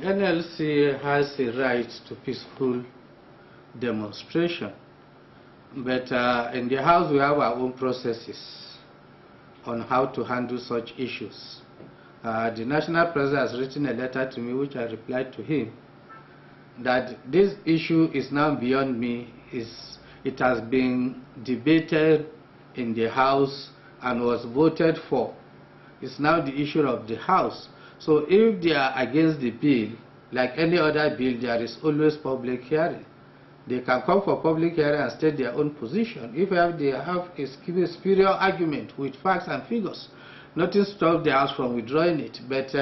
NLC has a right to peaceful demonstration, but in the House we have our own processes on how to handle such issues. The National President has written a letter to me, which I replied to him, that this issue is now beyond me. It has been debated in the House and was voted for. It's now the issue of the House. So if they are against the bill, like any other bill, there is always public hearing. They can come for public hearing and state their own position. If they have a superior argument with facts and figures, nothing stops the House from withdrawing it. But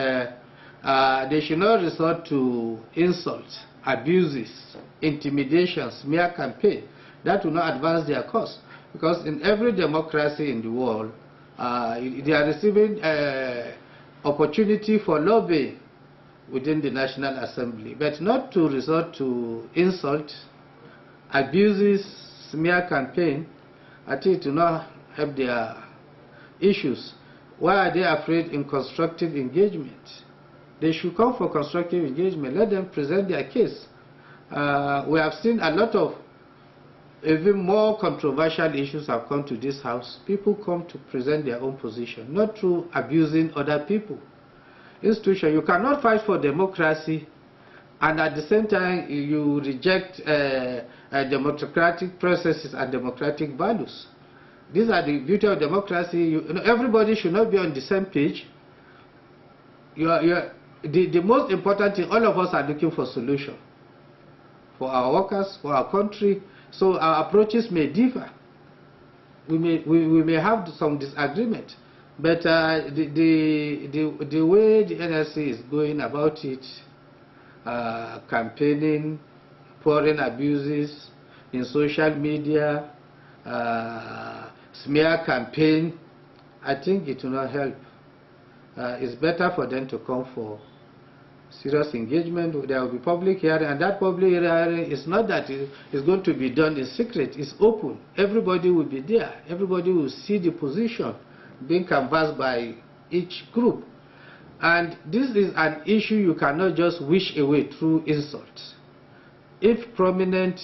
they should not resort to insults, abuses, intimidation, smear campaign. That will not advance their cause. Because in every democracy in the world, they are receiving opportunity for lobbying within the National Assembly, but not to resort to insult, abuses, smear campaign. I think it will not help their issues. Why are they afraid in constructive engagement? They should come for constructive engagement. Let them present their case. We have seen a lot of even more controversial issues have come to this House. People come to present their own position, not through abusing other people. Institution, you cannot fight for democracy and at the same time you reject democratic processes and democratic values. These are the beauty of democracy. Everybody should not be on the same page. The most important thing, all of us are looking for solution for our workers, for our country. So our approaches may differ. We may have some disagreement, but the way the NLC is going about it, campaigning, pouring abuses in social media, smear campaign, I think it will not help. It's better for them to come for serious engagement. There will be public hearing, and that public hearing is not that it's going to be done in secret. It's open. Everybody will be there. Everybody will see the position being canvassed by each group. And this is an issue you cannot just wish away through insults. If prominent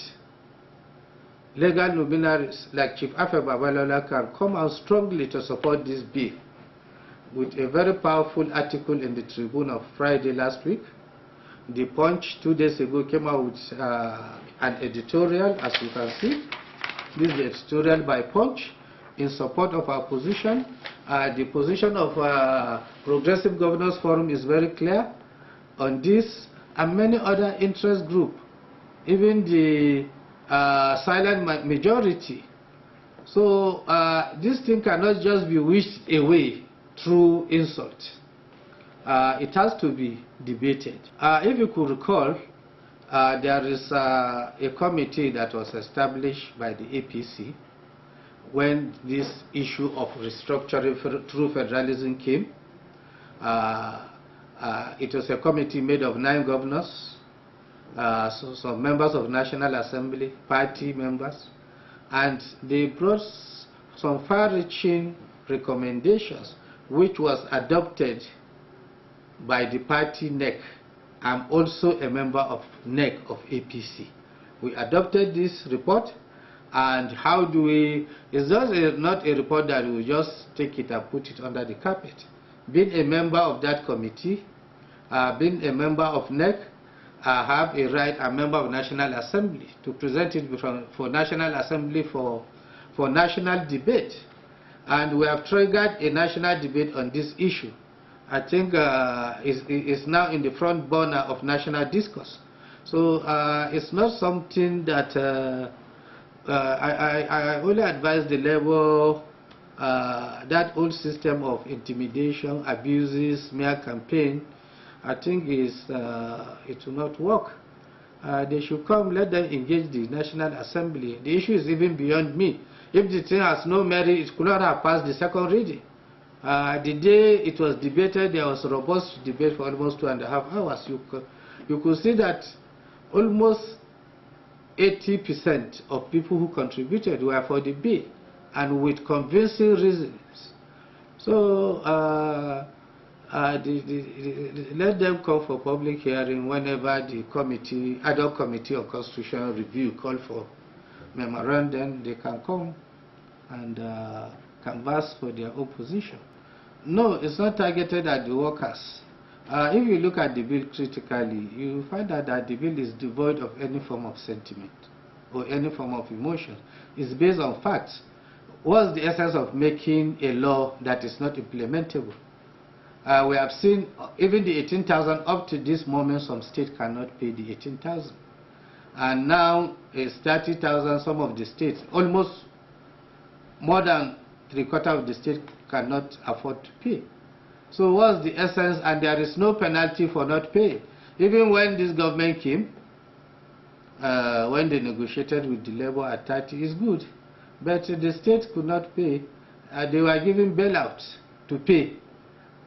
legal luminaries like Chief Afe Babalola can come out strongly to support this bill, with a very powerful article in the Tribune of Friday last week. The Punch 2 days ago came out with an editorial, as you can see. This is the editorial by Punch in support of our position. The position of Progressive Governors Forum is very clear on this, and many other interest groups, even the silent majority. So this thing cannot just be wished away through insult. It has to be debated. If you could recall, there is a committee that was established by the APC when this issue of restructuring through federalism came. It was a committee made of 9 governors, some members of National Assembly, party members, and they brought some far-reaching recommendations which was adopted by the party NEC. I'm also a member of NEC of APC. We adopted this report, and how do we, it's just not a report that we just take it and put it under the carpet. Being a member of that committee, being a member of NEC, I have a right, a member of National Assembly, to present it for National Assembly for national debate. And we have triggered a national debate on this issue. I think it's now in the front burner of national discourse. So it's not something that I only advise the level, that old system of intimidation, abuses, smear campaign, I think it will not work. They should come, let them engage the National Assembly. The issue is even beyond me. If the thing has no merit, it could not have passed the second reading. The day it was debated, there was a robust debate for almost 2.5 hours. You could see that almost 80% of people who contributed were for the bill, and with convincing reasons. So let them come for public hearing whenever the committee, adult committee of constitutional review call for memorandum. They can come and canvass for their opposition. No, it's not targeted at the workers. If you look at the bill critically, you find out that the bill is devoid of any form of sentiment or any form of emotion. It's based on facts. What's the essence of making a law that is not implementable? We have seen even the 18,000 up to this moment, some states cannot pay the 18,000. And now it's 30,000, some of the states, almost more than 3/4 of the states cannot afford to pay. So what's the essence? And there is no penalty for not paying. Even when this government came, when they negotiated with the labor at 30, it's good. But the state could not pay. They were given bailouts to pay.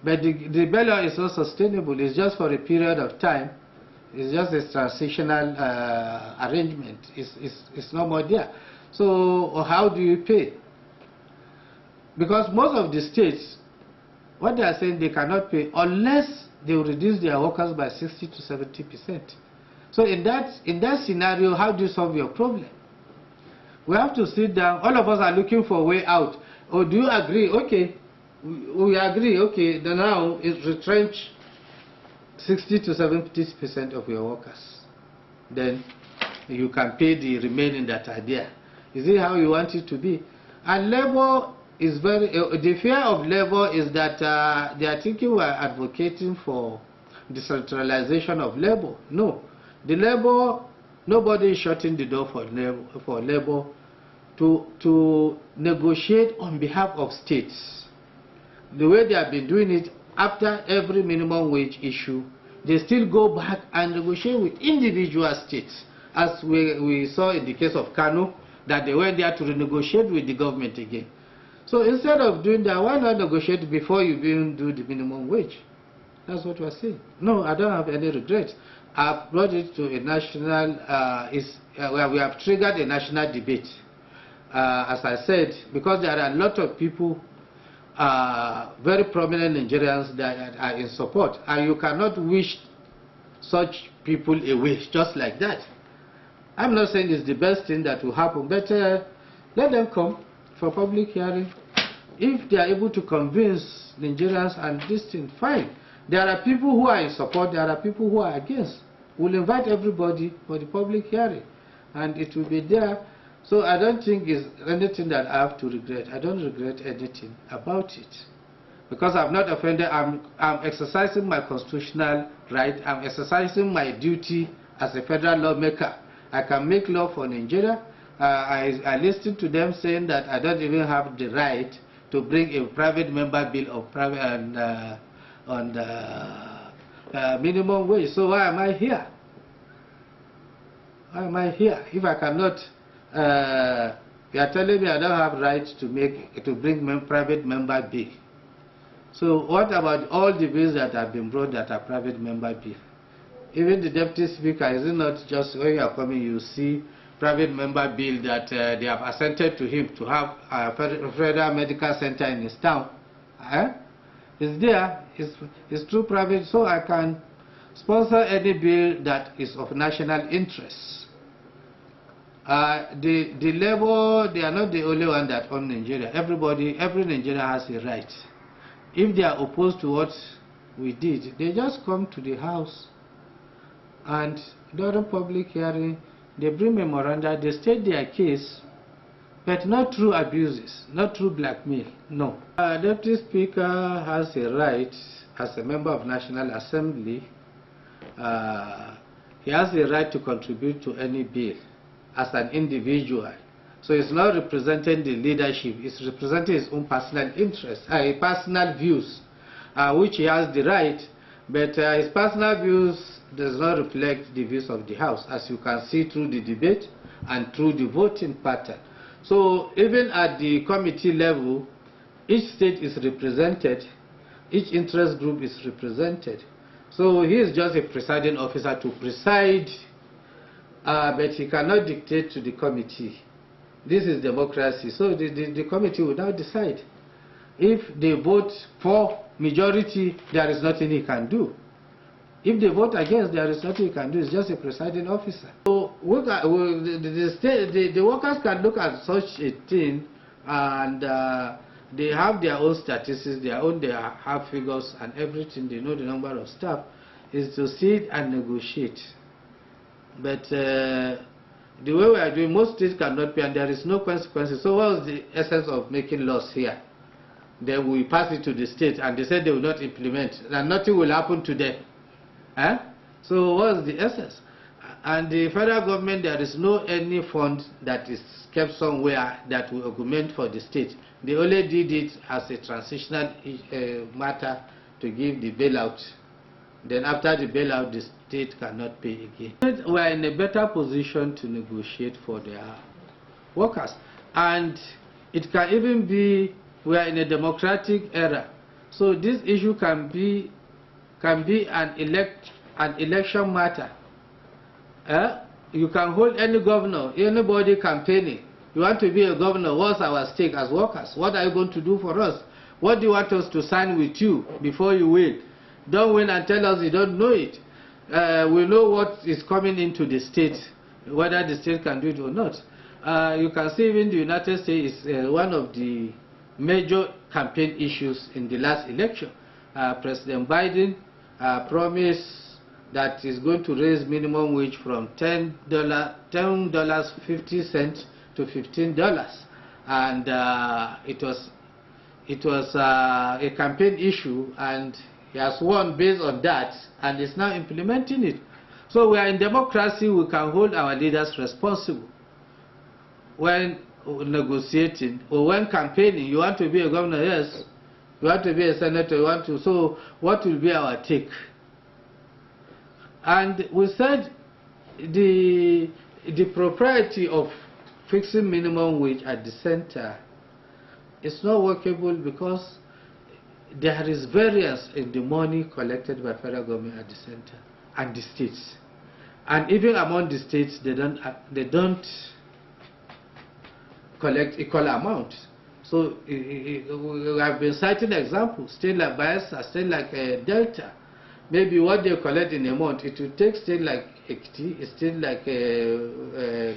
But the bailout is not sustainable. It's just for a period of time. It's just a transitional arrangement. It's no more there. So how do you pay? Because most of the states, what they are saying, they cannot pay unless they will reduce their workers by 60 to 70%. So in that scenario, how do you solve your problem? We have to sit down. All of us are looking for a way out. Or do you agree? Okay, we agree. Okay, then now it's retrench 60 to 70% of your workers. Then you can pay the remaining that are there. Is it how you want it to be? And labor is very, the fear of labor is that they are thinking we are advocating for decentralization of labor. No, the labor, nobody is shutting the door for labor to negotiate on behalf of states. The way they have been doing it, after every minimum wage issue, they still go back and negotiate with individual states, as we saw in the case of Kano, that they went there to renegotiate with the government again. So instead of doing that, why not negotiate before you even do the minimum wage? That's what we're saying. No, I don't have any regrets. I've brought it to a national, where we have triggered a national debate. As I said, because there are a lot of people, very prominent Nigerians that are in support, and you cannot wish such people away just like that. I'm not saying it's the best thing that will happen, but let them come for public hearing. If they are able to convince Nigerians and this thing, fine. There are people who are in support, there are people who are against. We'll invite everybody for the public hearing, and it will be there. So I don't think it's anything that I have to regret. I don't regret anything about it, because I'm not offended. I'm exercising my constitutional right. I'm exercising my duty as a federal lawmaker. I can make law for Nigeria. I listened to them saying that I don't even have the right to bring a private member bill of private on the minimum wage. So why am I here? Why am I here if I cannot? You are telling me I don't have right to bring private member bill. So what about all the bills that have been brought that are private member bill? Even the deputy speaker, is it not just when you are coming, you see private member bill that they have assented to him to have a federal medical center in his town? It's there, it's through private, so I can sponsor any bill that is of national interest. The labor, they are not the only one that own Nigeria. Every Nigerian has a right. If they are opposed to what we did, they just come to the house and during public hearing, they bring memoranda, they state their case, but not through abuses, not through blackmail, no. Deputy Speaker has a right, as a member of National Assembly, he has the right to contribute to any bill as an individual. So he's not representing the leadership, he's representing his own personal interests, personal views, which he has the right, but his personal views does not reflect the views of the House, as you can see through the debate and through the voting pattern. So even at the committee level, each state is represented, each interest group is represented. So he is just a presiding officer to preside, but he cannot dictate to the committee. This is democracy, so the committee will now decide. If they vote for majority, there is nothing he can do. If they vote against, there is nothing he can do. It's just a presiding officer. So the workers can look at such a thing, and they have their own statistics, they have figures and everything. They know the number of staff. Is to sit and negotiate. But the way we are doing, most states cannot pay, and there is no consequences. So what was the essence of making laws here? Then we pass it to the state, and they said they will not implement, and nothing will happen to them. So what was the essence? And the federal government, there is no any fund that is kept somewhere that will augment for the state. They only did it as a transitional matter to give the bailout. Then after the bailout, the state cannot pay again. We are in a better position to negotiate for their workers. And it can even be, we are in a democratic era. So this issue can be an election matter. You can hold any governor, anybody campaigning. You want to be a governor, what's our stake as workers? What are you going to do for us? What do you want us to sign with you before you win? Don't win and tell us you don't know it. We know what is coming into the state, whether the state can do it or not. You can see even the United States is one of the major campaign issues in the last election. President Biden promised that he's going to raise minimum wage from $10.50 to $15, and it was a campaign issue, and he has won based on that, and is now implementing it. So we are in democracy. We can hold our leaders responsible when negotiating or when campaigning. You want to be a governor, yes. You want to be a senator, you want to. So what will be our take? And we said the propriety of fixing minimum wage at the center is not workable because there is variance in the money collected by federal government at the center and the states. And even among the states, they don't collect equal amount. So we have been citing examples, state like Bayelsa, state like Delta. Maybe what they collect in a month, it will take state like Ekiti, state like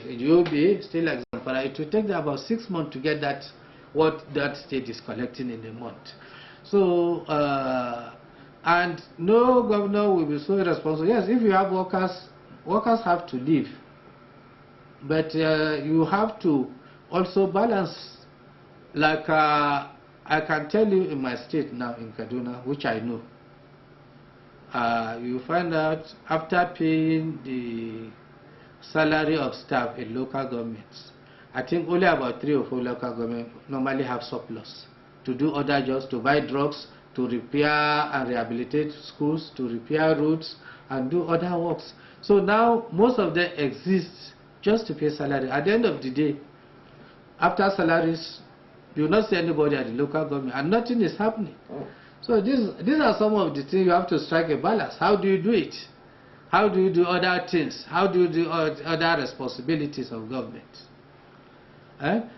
Yobe, state like Zamfara, it will take them about 6 months to get that, what that state is collecting in a month. So, and no governor will be so irresponsible. Yes, if you have workers, workers have to leave. But you have to also balance. Like I can tell you in my state now, in Kaduna, which I know, you find out after paying the salary of staff in local governments, I think only about 3 or 4 local governments normally have surplus to do other jobs, to buy drugs, to repair and rehabilitate schools, to repair roads, and do other works. So now most of them exist just to pay salary. At the end of the day, after salaries, you will not see anybody at the local government, and nothing is happening. So these are some of the things you have to strike a balance. How do you do it? How do you do other things? How do you do other responsibilities of government?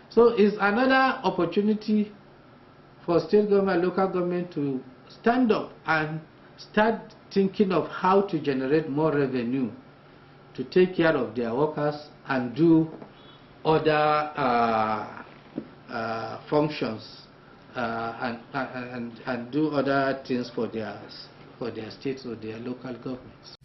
So it's another opportunity for state government, local government to stand up and start thinking of how to generate more revenue to take care of their workers and do other functions and do other things for their states or their local governments.